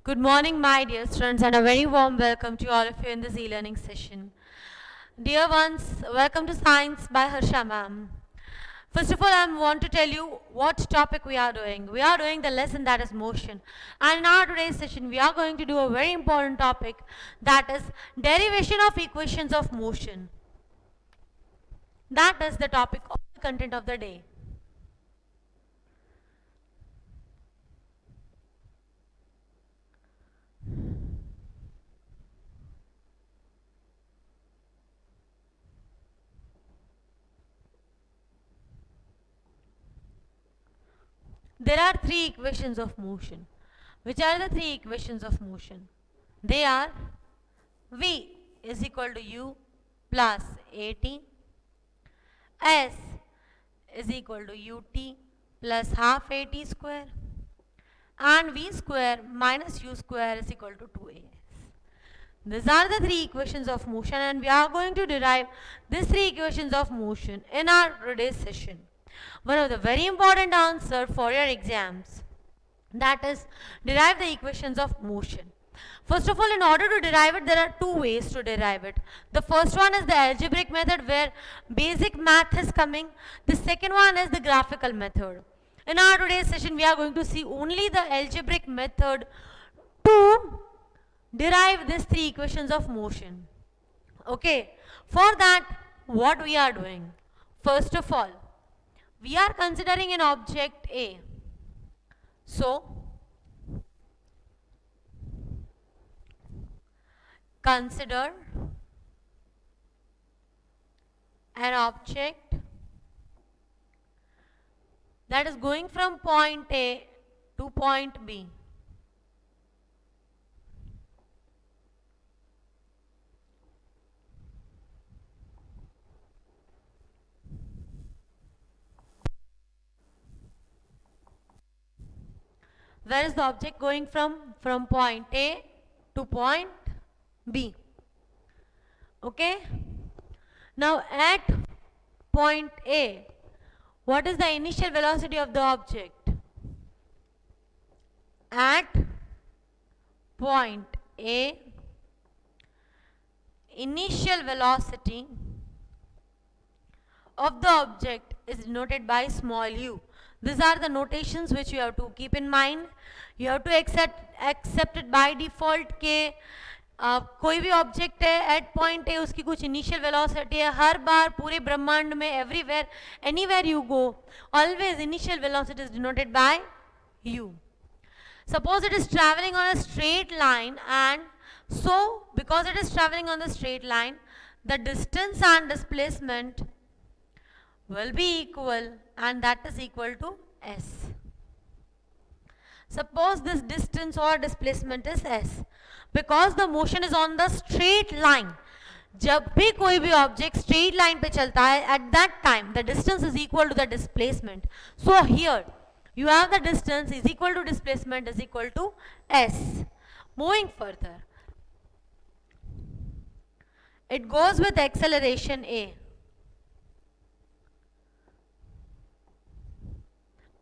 Good morning, my dear students, and a very warm welcome to all of you in this e-learning session. Dear ones, welcome to Science by Harsha ma'am. First of all, I want to tell you what topic we are doing. We are doing the lesson that is motion. And in our today's session, we are going to do a very important topic, that is derivation of equations of motion. That is the topic of the content of the day. There are three equations of motion. Which are the three equations of motion? They are V is equal to U plus AT, S is equal to UT plus half AT square, and V square minus U square is equal to 2AS. These are the three equations of motion, and we are going to derive these three equations of motion in our today's session. One of the very important answer for your exams, that is derive the equations of motion. First of all, in order to derive it, there are two ways to derive it. The first one is the algebraic method, where basic math is coming. The second one is the graphical method. In our today's session, we are going to see only the algebraic method to derive these three equations of motion. Okay, for that, what we are doing? First of all, we are considering an object A. So, consider an object that is going from point A to point B. Where is the object going from? From point A to point B. Okay? Now at point A, what is the initial velocity of the object? At point A, initial velocity of the object is denoted by small u. These are the notations which you have to keep in mind. You have to accept it by default के कोई भी object है eight point है, उसकी कुछ initial velocity है. हर बार पूरे ब्रह्मांड में everywhere anywhere you go, always initial velocity is denoted by u. Suppose it is traveling on a straight line, and so because it is traveling on the straight line, the distance and displacement will be equal, and that is equal to s. Suppose this distance or displacement is s. Because the motion is on the straight line, जब भी कोई भी object straight line पे चलता है, at that time the distance is equal to the displacement. So here you have the distance is equal to displacement is equal to s. Moving further, it goes with acceleration a,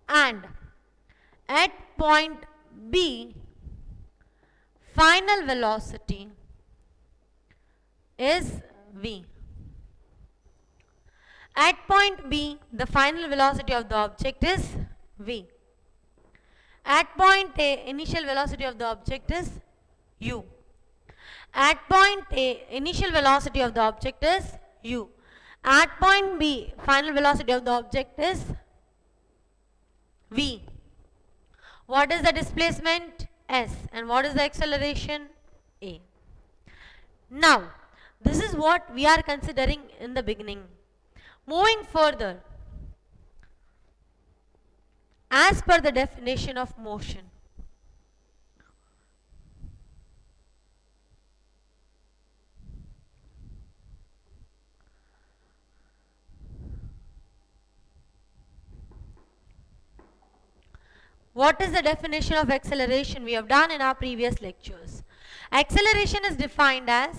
and at point B, final velocity is v. At point B, the final velocity of the object is v. At point A, initial velocity of the object is u. At point A, initial velocity of the object is u. At point B, final velocity of the object is v. What is the displacement? S. And what is the acceleration? A. Now, this is what we are considering in the beginning. Moving further, as per the definition of motion, what is the definition of acceleration? We have done in our previous lectures. Acceleration is defined as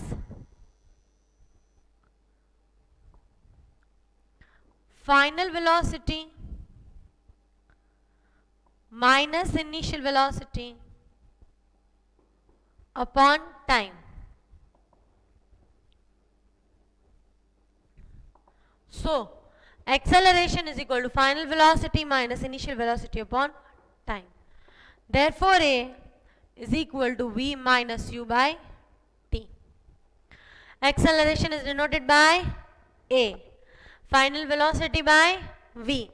final velocity minus initial velocity upon time. So, acceleration is equal to final velocity minus initial velocity upon time. Therefore, A is equal to V minus U by T. Acceleration is denoted by A. Final velocity by V.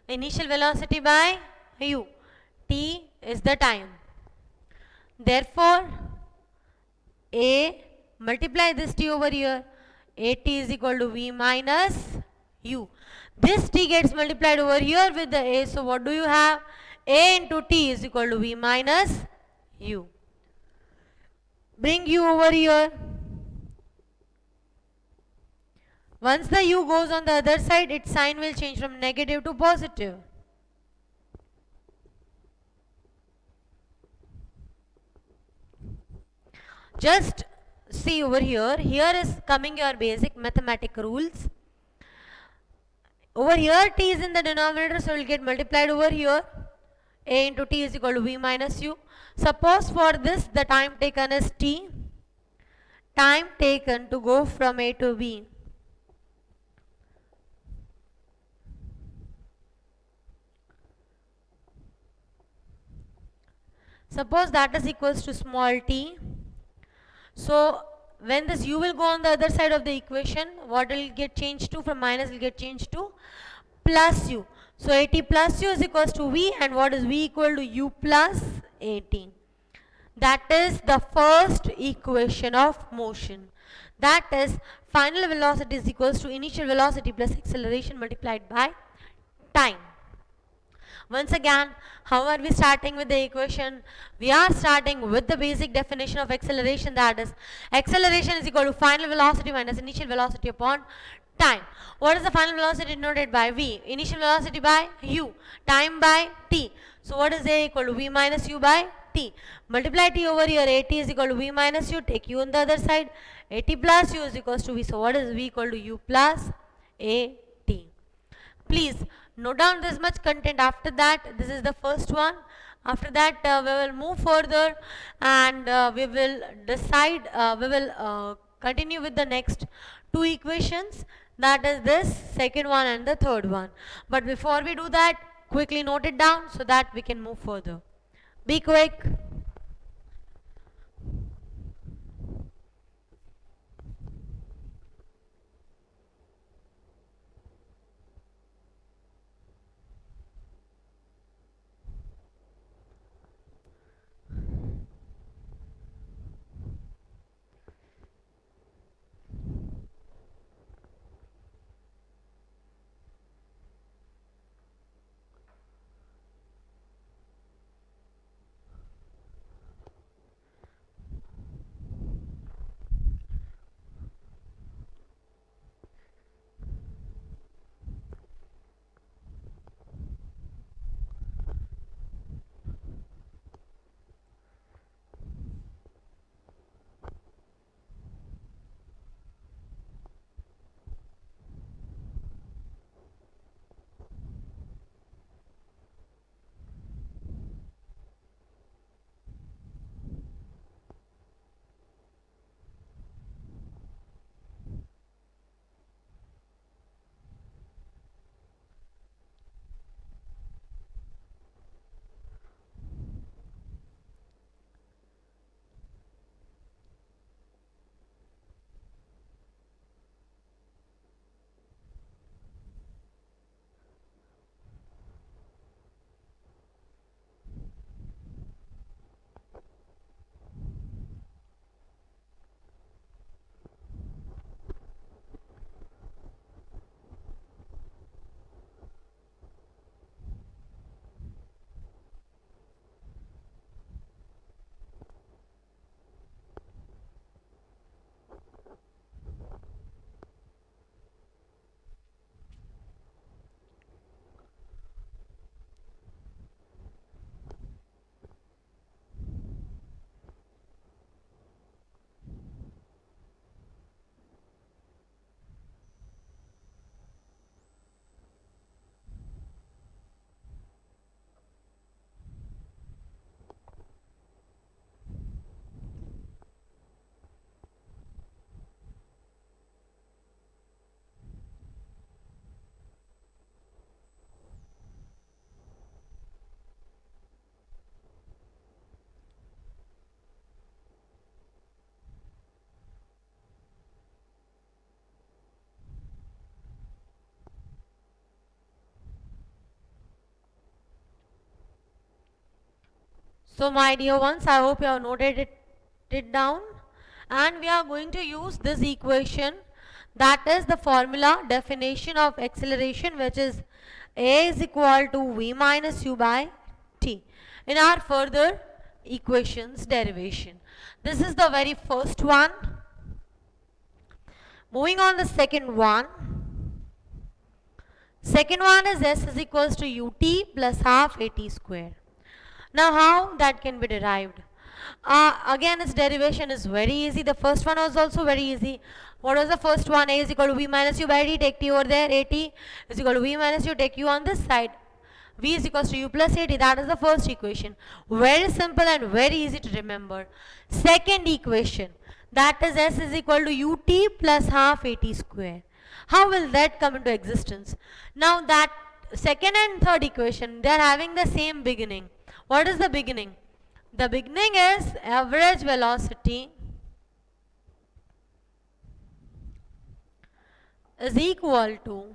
Initial velocity by U. T is the time. Therefore, A multiply this T over here. AT is equal to V minus U. This T gets multiplied over here with the A. So what do you have? A into T is equal to V minus U. Bring U over here. Once the U goes on the other side, its sign will change from negative to positive. Just see over here. Here is coming your basic mathematical rules. Over here T is in the denominator, so it will get multiplied over here. A into T is equal to V minus U. Suppose for this the time taken is T. Time taken to go from A to B. Suppose that is equals to small t. So when this u will go on the other side of the equation, what will get changed to? From minus will get changed to plus u. So at plus u is equals to v, and what is v equal to u plus at. That is the first equation of motion. That is final velocity is equals to initial velocity plus acceleration multiplied by time. Once again, how are we starting with the equation? We are starting with the basic definition of acceleration, that is acceleration is equal to final velocity minus initial velocity upon time. What is the final velocity denoted by v? Initial velocity by u, time by t. So what is a equal to v minus u by t? Multiply t over here, at is equal to v minus u, take u on the other side, at plus u is equals to v. So what is v equal to u plus at? Please note down this much content. After that, this is the first one. After that, we will move further, and we will decide, we will continue with the next two equations, that is this second one and the third one. But before we do that, quickly note it down so that we can move further. Be quick. So my dear ones, I hope you have noted it down, and we are going to use this equation, that is the formula definition of acceleration, which is a is equal to v minus u by t, in our further equations derivation. This is the very first one. Moving on the second one. Second one is s is equals to ut plus half at square. Now how that can be derived? Again, its derivation is very easy. The first one was also very easy. What was the first one? A is equal to v minus u by t. Take t over there. At is equal to v minus u. Take u on this side. V is equals to u plus at. That is the first equation. Very simple and very easy to remember. Second equation, that is s is equal to ut plus half at square. How will that come into existence? Now that second and third equation, they are having the same beginning. What is the beginning? The beginning is average velocity is equal to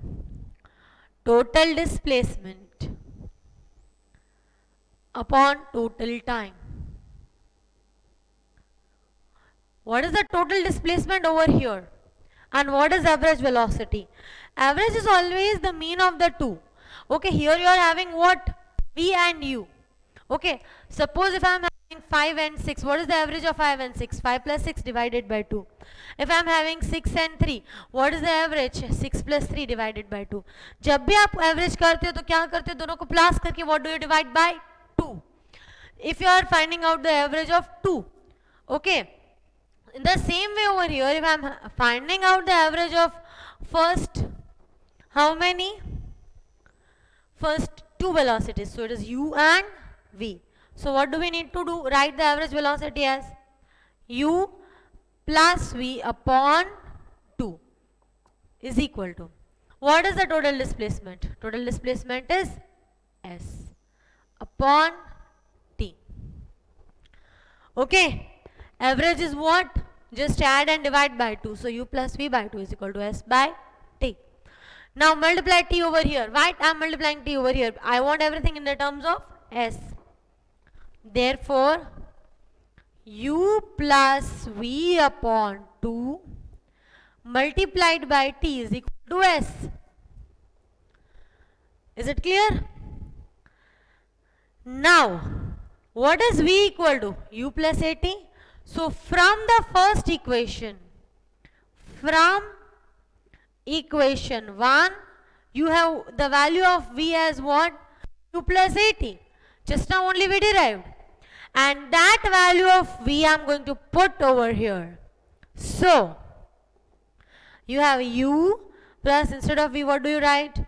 total displacement upon total time. What is the total displacement over here? And what is average velocity? Average is always the mean of the two. Okay, here you are having what? V and U. Okay, suppose if I am having 5 and 6, what is the average of 5 and 6? 5 plus 6 divided by 2. If I am having 6 and 3, what is the average? 6 plus 3 divided by 2. जब भी आप average करते हो तो क्या करते हो? दोनों को plus करके what do you divide by? 2. If you are finding out the average of 2, okay. In the same way over here, if I am finding out the average of first, how many? First two velocities. So it is u and v. So what do we need to do? Write the average velocity as u plus v upon 2 is equal to. What is the total displacement? Total displacement is s upon t. Okay. Average is what? Just add and divide by 2. So u plus v by 2 is equal to s by t. Now multiply t over here. Right? I am multiplying t over here. I want everything in the terms of s. Therefore, u plus v upon 2 multiplied by t is equal to s. Is it clear? Now, what is v equal to? U plus at. So from the first equation, from equation 1, you have the value of v as what? U plus at. Just now only we derived. And that value of v I am going to put over here. So, you have u plus, instead of v, what do you write?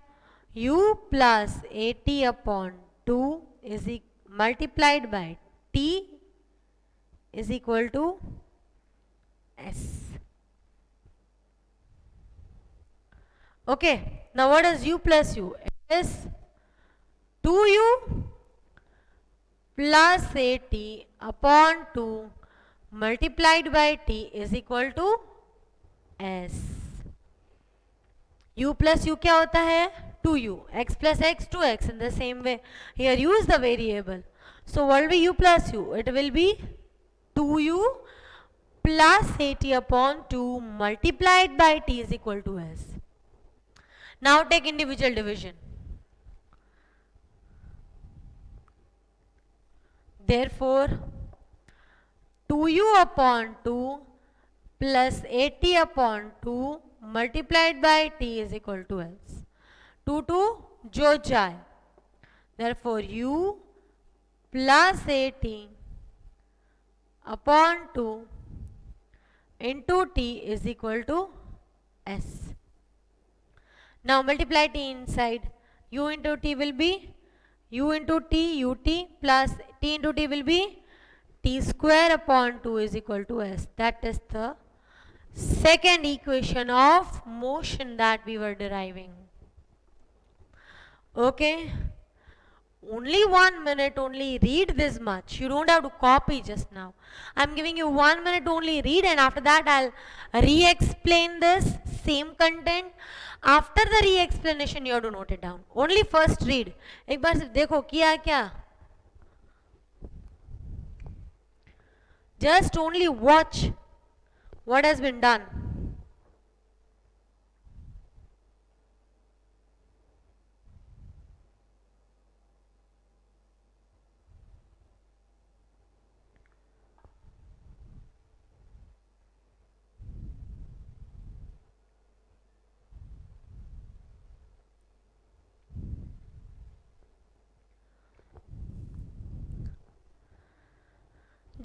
U plus at upon 2 is multiplied by t is equal to s. Okay, now what is u plus u? It is 2u plus at upon 2 multiplied by t is equal to s. u plus u क्या होता है? 2u. x plus x 2x. In the same way, here u is the variable. So what will be u plus u? It will be 2u plus at upon 2 multiplied by t is equal to s. Now take individual division. Therefore, 2u upon 2 plus at upon 2 multiplied by t is equal to s. 2 jo jaye. Therefore, u plus at upon 2 into t is equal to s. Now multiply t inside. U into t will be u into t ut plus t into t will be t square upon 2 is equal to s. That is the second equation of motion that we were deriving. Okay. Only 1 minute, only read this much. You don't have to copy just now. I'm giving you 1 minute only read, and after that I'll re-explain this same content. After the re-explanation you have to note it down. Only first read. एक बार सिर्फ देखो किया क्या. Just only watch what has been done.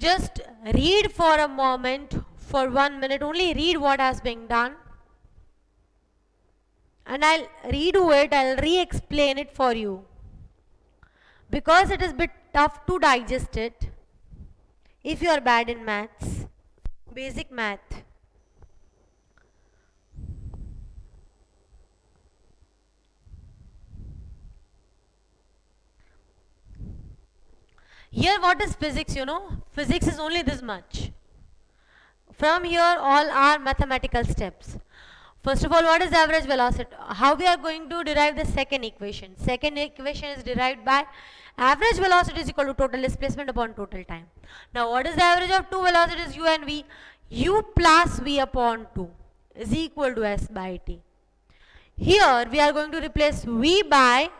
Just read for a moment, for 1 minute, only read what has been done. And I'll redo it, I'll re-explain it for you. Because it is a bit tough to digest it if you are bad in maths, basic math. Here what is physics, you know? Physics is only this much. From here all are mathematical steps. First of all, what is average velocity? How we are going to derive the second equation? Second equation is derived by average velocity is equal to total displacement upon total time. Now what is the average of two velocities u and v? U plus v upon 2 is equal to s by t. Here we are going to replace v by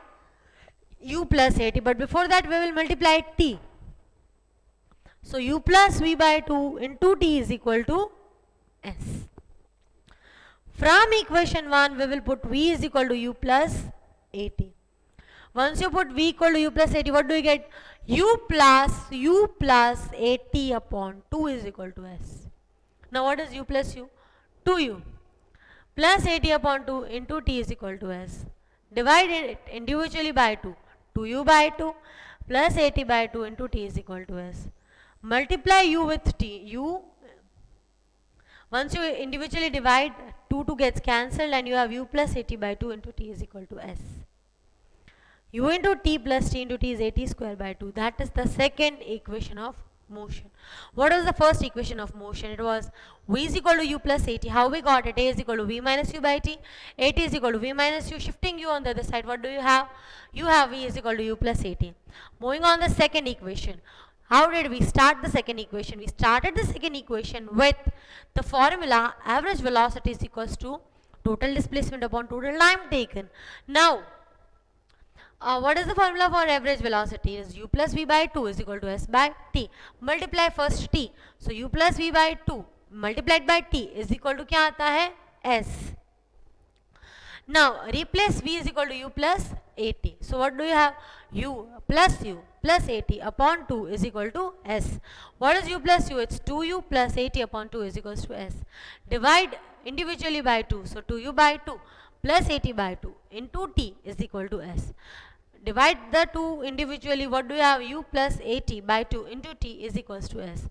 u plus at, but before that we will multiply t. So u plus v by 2 into t is equal to s. From equation 1 we will put v is equal to u plus at. Once you put v equal to u plus at, what do you get? U plus at upon 2 is equal to s. Now what is u plus u? 2u plus at upon 2 into t is equal to s. Divide it individually by 2. 2u by 2 plus at by 2 into t is equal to s. Multiply u with t. Once you individually divide, 2 gets cancelled and you have u plus at by 2 into t is equal to s. U into t plus t into t is at square by 2. That is the second equation of motion. What was the first equation of motion? It was v is equal to u plus at. How we got it? A is equal to v minus u by t. At is equal to v minus u. Shifting u on the other side, what do you have? You have v is equal to u plus at. Moving on the second equation. How did we start the second equation? We started the second equation with the formula average velocity is equals to total displacement upon total time taken. Now, what is the formula for average velocity? Is u plus v by 2 is equal to s by t. Multiply first t. So u plus v by 2 multiplied by t is equal to क्या आता है? s. Now replace v is equal to u plus at. So what do you have? U plus at upon 2 is equal to s. What is u plus u? It's 2u plus at upon 2 is equals to s. Divide individually by 2. So 2u by 2 plus at by 2 into t is equal to s. Divide the 2 individually. What do you have? U plus at by 2 into t is equals to s.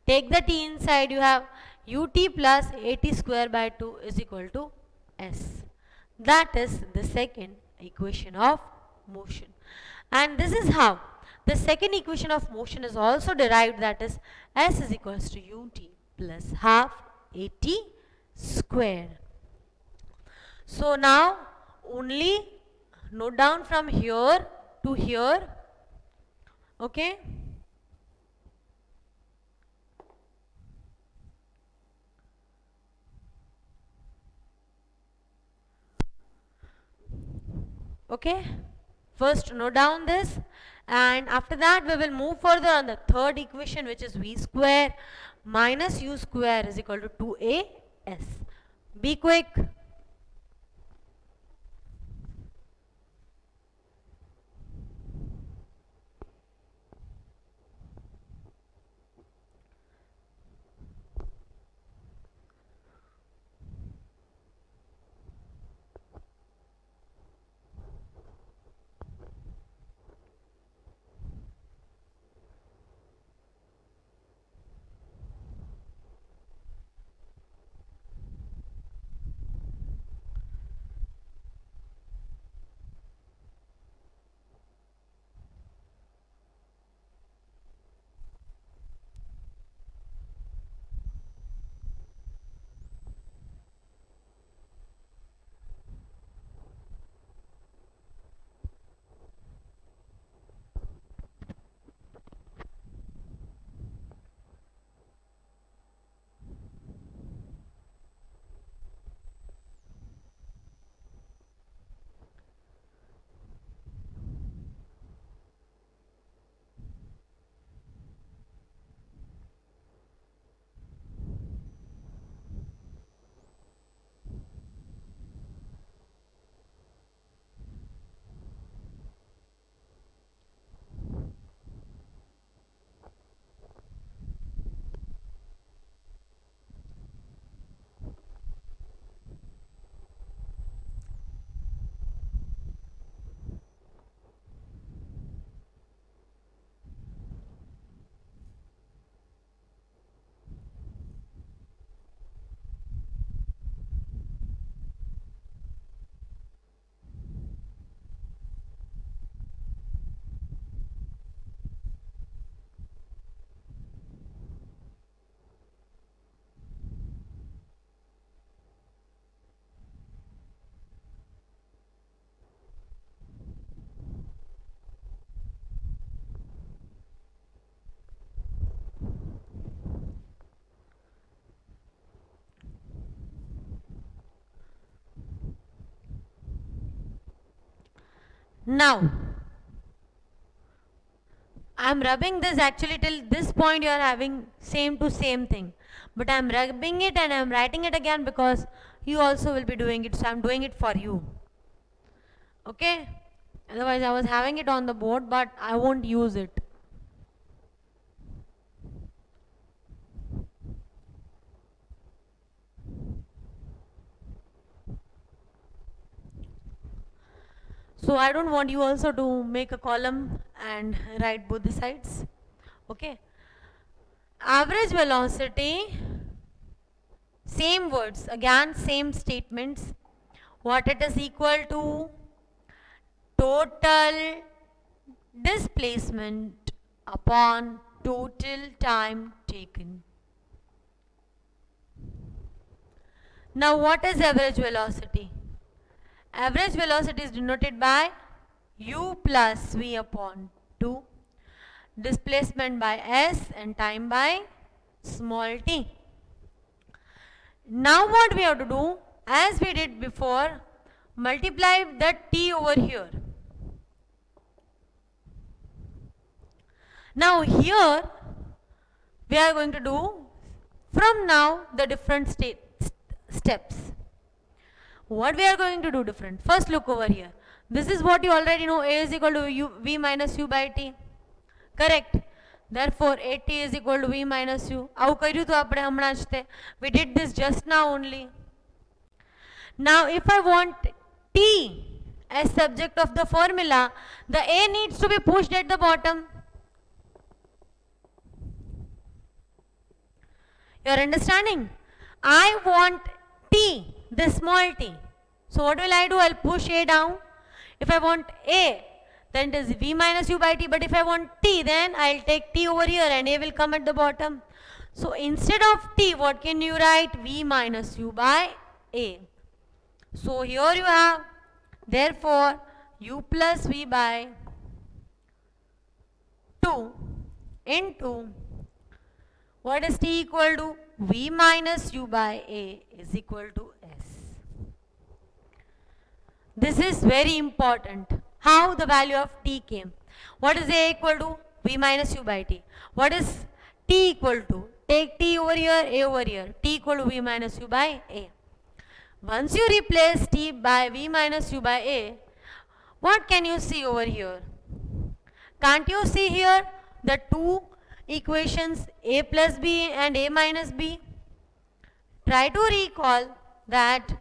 Take the t inside. You have ut plus at square by 2 is equal to s. That is the second equation of motion. And this is how the second equation of motion is also derived, that is s is equals to ut plus half at square. So now only note down from here to here. Okay. Okay. First note down this, and after that we will move further on the third equation, which is v square minus u square is equal to 2as. Be quick. Now I am rubbing this, actually till this point you are having same to same thing, but I am rubbing it and I am writing it again because you also will be doing it, so I am doing it for you. Okay, otherwise I was having it on the board but I won't use it. So I don't want you also to make a column and write both the sides. Okay, average velocity, same words, again same statements, what it is equal to total displacement upon total time taken. Now what is average velocity? Average velocity is denoted by u plus v upon 2, displacement by s and time by small t. Now what we have to do, as we did before, multiply the t over here. Now here we are going to do from now the different steps. What we are going to do different? First look over here. This is what you already know, a is equal to v minus u by t. Correct. Therefore at is equal to v minus u. We did this just now only. Now if I want t as subject of the formula, the a needs to be pushed at the bottom. You are understanding? I want t, this small t. So what will I do? I'll push a down. If I want a, then it is v minus u by t. But if I want t, then I'll take t over here and a will come at the bottom. So instead of t, what can you write? V minus u by a. So here you have, therefore, u plus v by 2 into, what is t equal to? V minus u by a is equal to s. This is very important. How the value of t came. What is a equal to? V minus u by t. What is t equal to? Take t over here, a over here. T equal to v minus u by a. Once you replace t by v minus u by a, what can you see over here? Can't you see here the two equations, a plus b and a minus b? Try to recall that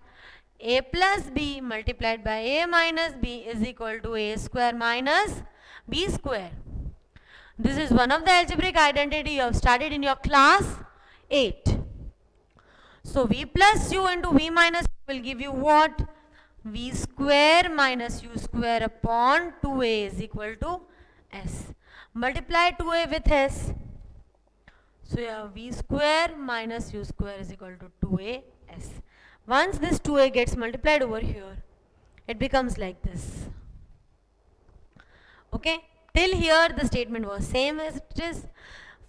a plus b multiplied by a minus b is equal to a square minus b square. This is one of the algebraic identity you have studied in your class 8. So v plus u into v minus will give you what? V square minus u square upon 2a is equal to s. Multiply 2a with s. So you have v square minus u square is equal to 2a s. Once this 2a gets multiplied over here, it becomes like this. Okay, till here the statement was same as it is.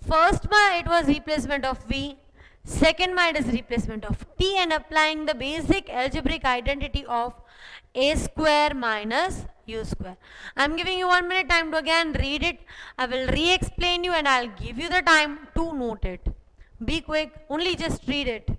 First it was replacement of v. Second it is replacement of t and applying the basic algebraic identity of a square minus u square. I am giving you 1 minute time to again read it. I will re-explain you and I will give you the time to note it. Be quick, only just read it.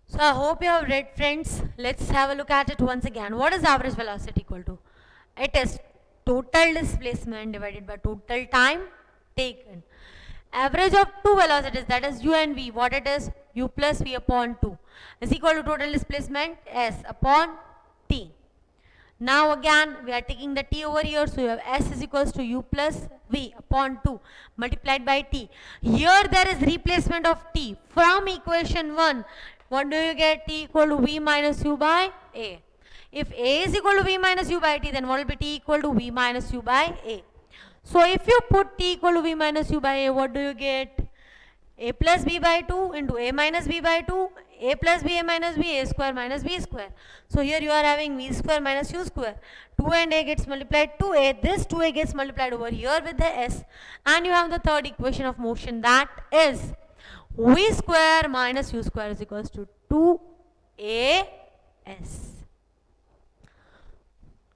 So I hope you have read, friends. Let's have a look at it once again. What is average velocity equal to? It is total displacement divided by total time taken. average of two velocities, that is u and v, what it is, u plus v upon 2 is equal to total displacement s upon t. Now again we are taking the t over here, so you have s is equals to u plus v upon 2 multiplied by t. Here there is replacement of t from equation 1. What do you get? T equal to v minus u by a. If a is equal to v minus u by t, then what will be t equal to v minus u by a. So if you put t equal to v minus u by a, what do you get? A plus b by 2 into a minus b by 2, a plus b, a minus b, a square minus b square. So here you are having v square minus u square. 2 and a gets multiplied to a. This 2a gets multiplied over here with the s. And you have the third equation of motion, that is v square minus u square is equals to 2as.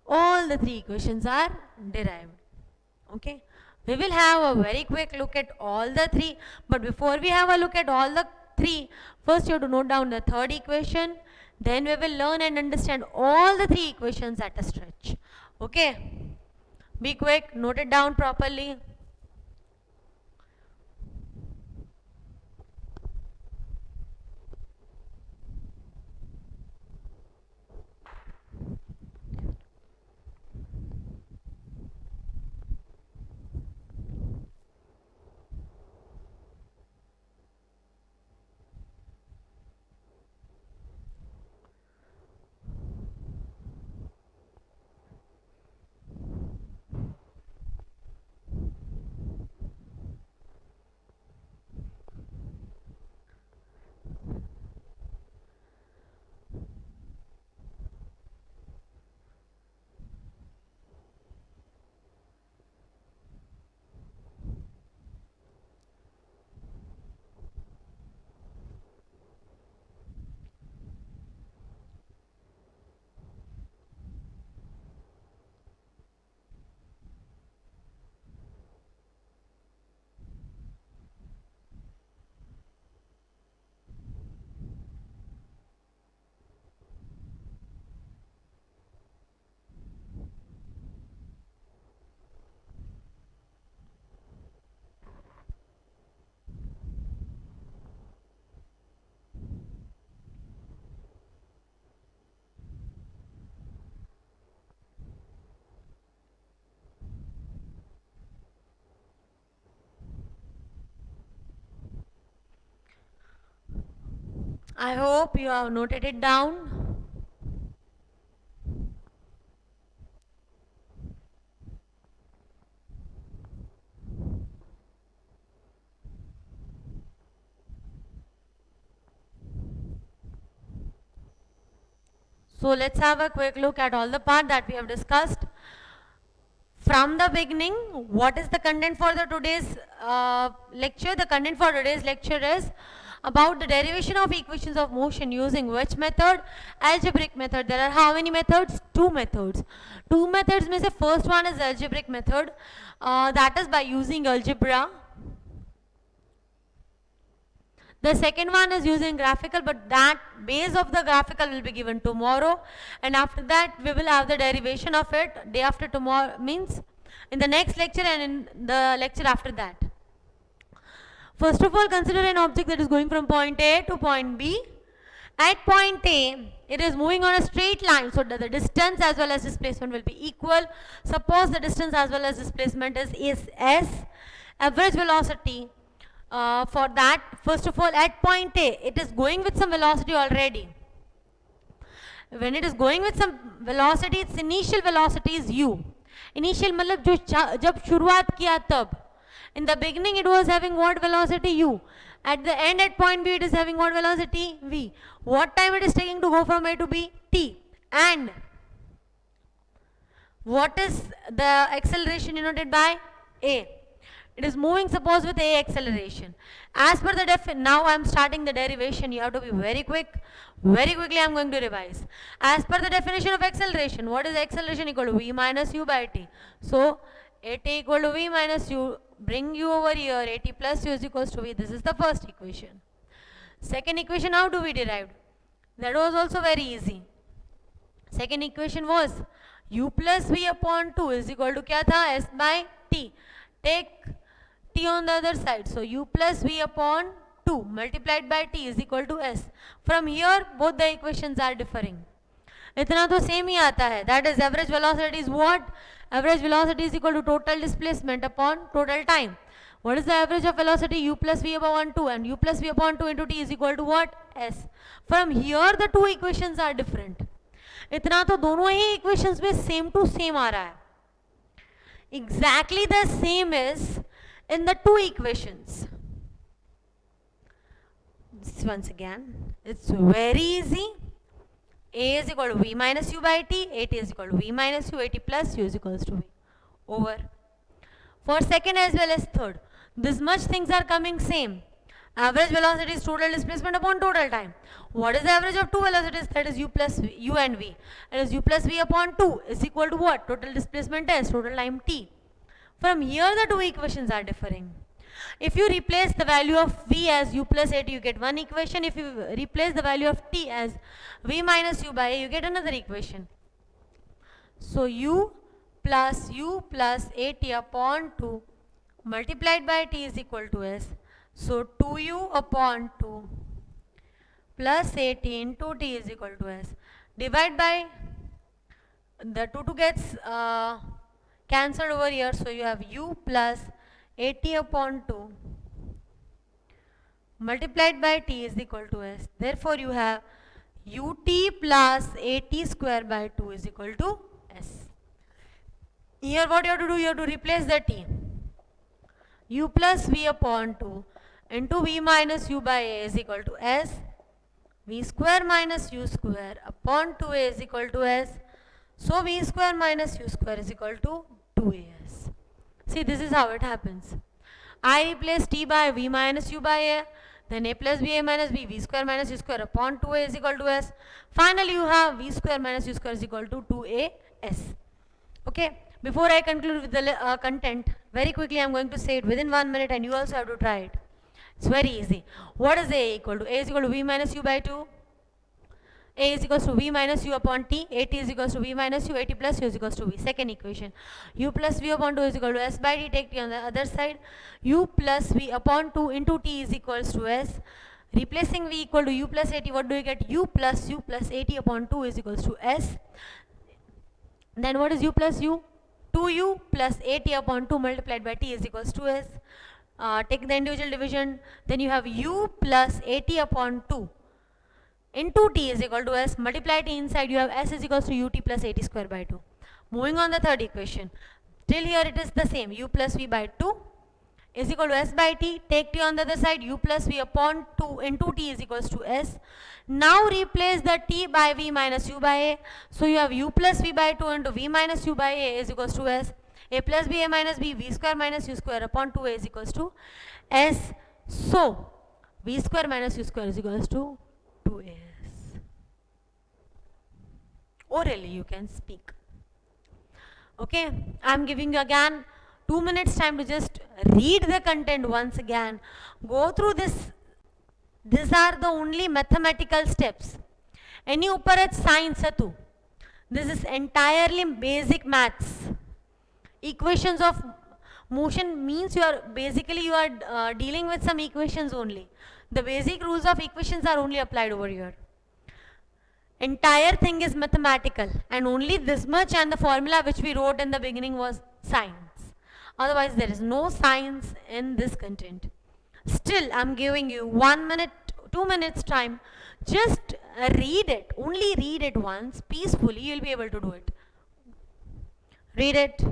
All the three equations are derived. Okay, we will have a very quick look at all the three, but before we have a look at all the three, first you have to note down the third equation, then we will learn and understand all the three equations at a stretch. Okay, be quick, note it down properly. I hope you have noted it down. So let's have a quick look at all the part that we have discussed. From the beginning, what is the content for the today's lecture? The content for today's lecture is about the derivation of equations of motion using which method? Algebraic method. There are how many methods? Two methods. Two methods means the first one is algebraic method, that is by using algebra. The second one is using graphical, but that base of the graphical will be given tomorrow, and after that we will have the derivation of it day after tomorrow, means in the next lecture and in the lecture after that. First of all, consider an object that is going from point A to point B. At point A, it is moving on a straight line, so that the distance as well as displacement will be equal. Suppose the distance as well as displacement is s. Average velocity, for that, first of all, at point A, it is going with some velocity already. When it is going with some velocity, its initial velocity is u. Initial मतलब जो जब शुरुआत किया तब, in the beginning it was having what velocity? U. At the end at point B it is having what velocity? V. What time it is taking to go from A to B? T. And what is the acceleration denoted by? A. It is moving, suppose, with A acceleration. As per the now I am starting the derivation. You have to be very quick. Very quickly I am going to revise. As per the definition of acceleration, what is acceleration? Equal to V minus U by T. So AT equal to V minus U. Bring U over here. AT plus U is equals to V. This is the first equation. Second equation, how do we derive? That was also very easy. Second equation was U plus V upon 2 is equal to क्या था? S by T. Take t on the other side. So u plus v upon 2 multiplied by t is equal to s. From here both the equations are differing. इतना तो same ही आता है. That is average velocity is what? Average velocity is equal to total displacement upon total time. What is the average of velocity? U plus v upon 2, and u plus v upon 2 into t is equal to what? S. From here the two equations are different. इतना तो दोनों ही equations में same to same आ रहा है. Exactly the same is in the two equations. Once again, it's very easy. A is equal to v minus u by t, at is equal to v minus u, at plus u is equals to v. Over. For second as well as third, this much things are coming same. Average velocity is total displacement upon total time. What is the average of two velocities? That is u plus v, u and v. That is u plus v upon 2 is equal to what? Total displacement s, total time t. From here the two equations are differing. If you replace the value of v as u plus at, you get one equation. If you replace the value of t as v minus u by a, you get another equation. So u plus at upon 2 multiplied by t is equal to s. So 2u upon 2 plus at into t is equal to s. Divide by the 2 gets cancelled over here. So you have u plus at upon 2 multiplied by t is equal to s. Therefore you have ut plus at square by 2 is equal to s. Here what you have to do? You have to replace the t. U plus v upon 2 into v minus u by a is equal to s. V square minus u square upon 2a is equal to s. So v square minus u square is equal to 2as. See, this is how it happens. I replace t by v minus u by a, then a plus b a minus b, v square minus u square upon 2a is equal to s. Finally you have v square minus u square is equal to 2as. Okay, before I conclude with the content, very quickly I am going to say it within 1 minute and you also have to try it. It's very easy. What is a equal to? A is equal to v minus u by 2. A is equals to v minus u upon t. At is equals to v minus u, at plus u is equals to v. Second equation. U plus v upon 2 is equal to s by t. Take t on the other side. U plus v upon 2 into t is equals to s. Replacing v equal to u plus at, what do you get? U plus at upon 2 is equals to s. Then what is u plus u? 2u plus at upon 2 multiplied by t is equals to s. Take the individual division. Then you have u plus at upon 2 into t is equal to s. Multiply t inside, you have s is equals to ut plus at square by 2. Moving on the third equation. Till here it is the same. U plus v by 2 is equal to s by t. Take t on the other side. U plus v upon 2 into t is equals to s. Now replace the t by v minus u by a. So you have u plus v by 2 into v minus u by a is equals to s. A plus b a minus b, v square minus u square upon 2a is equals to s. So v square minus u square is equals to 2as. Orally you can speak. Okay, I am giving you again 2 minutes time to just read the content once again. Go through this. These are the only mathematical steps. Any upar है science है तू. This is entirely basic maths. Equations of motion means you are dealing with some equations only. The basic rules of equations are only applied over here. Entire thing is mathematical, and only this much and the formula which we wrote in the beginning was science. Otherwise there is no science in this content. Still I am giving you 1 minute, 2 minutes time. Just read it. Only read it once peacefully. You will be able to do it. Read it.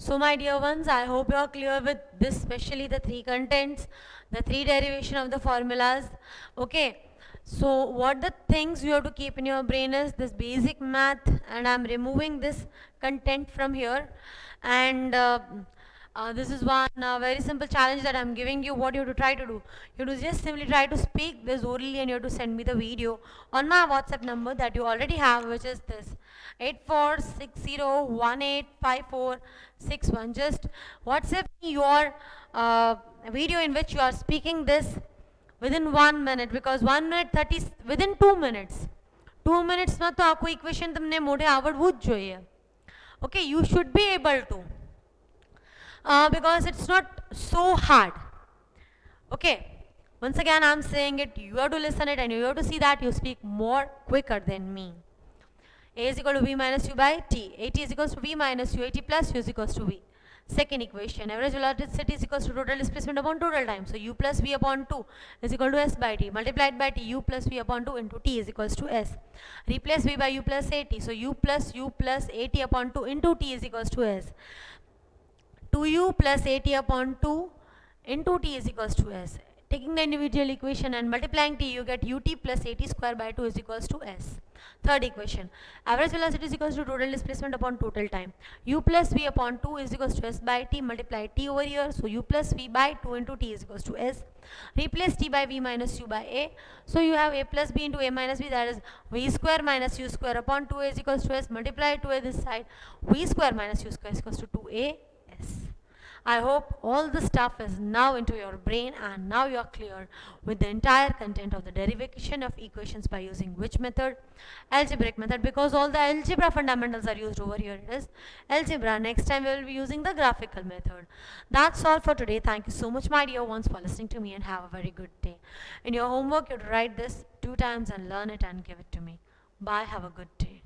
So my dear ones, I hope you are clear with this, especially the three contents, the three derivation of the formulas. Okay. So what the things you have to keep in your brain is this basic math, and I'm removing this content from here. And this is one very simple challenge that I'm giving you. What you have to try to do, you have to just simply try to speak this orally, and you have to send me the video on my WhatsApp number that you already have, which is this 8460185461. Just WhatsApp me your video in which you are speaking this within 1 minute, because 1 minute 30 within 2 minutes. 2 minutes માં તો આખું equation તમને મોઢે આવડવું જ જોઈએ. Okay, you should be able to, because it's not so hard. Okay, once again I'm saying it, you have to listen it and you have to see that you speak more quicker than me. A is equal to v minus u by t. At is equals to v minus u. At plus u is equals to v. Second equation, average velocity is equals to total displacement upon total time. So u plus v upon 2 is equal to s by t, multiplied by t, u plus v upon 2 into t is equals to s. Replace v by u plus at. So u plus at upon 2 into t is equals to s. 2u plus at upon 2 into t is equals to s. Taking the individual equation and multiplying t, you get ut plus at square by 2 is equals to s. Third equation, average velocity is equals to total displacement upon total time. U plus v upon 2 is equals to s by t, multiply t over here. So u plus v by 2 into t is equals to s. Replace t by v minus u by a. So you have a plus b into a minus b, that is v square minus u square upon 2a is equals to s. Multiply 2a this side, v square minus u square is equals to 2a s. I hope all the stuff is now into your brain, and now you are clear with the entire content of the derivation of equations by using which method? Algebraic method, because all the algebra fundamentals are used over here. It is algebra. Next time we will be using the graphical method. That's all for today. Thank you so much, my dear ones, for listening to me, and have a very good day. In your homework, you have to write this 2 times and learn it and give it to me. Bye. Have a good day.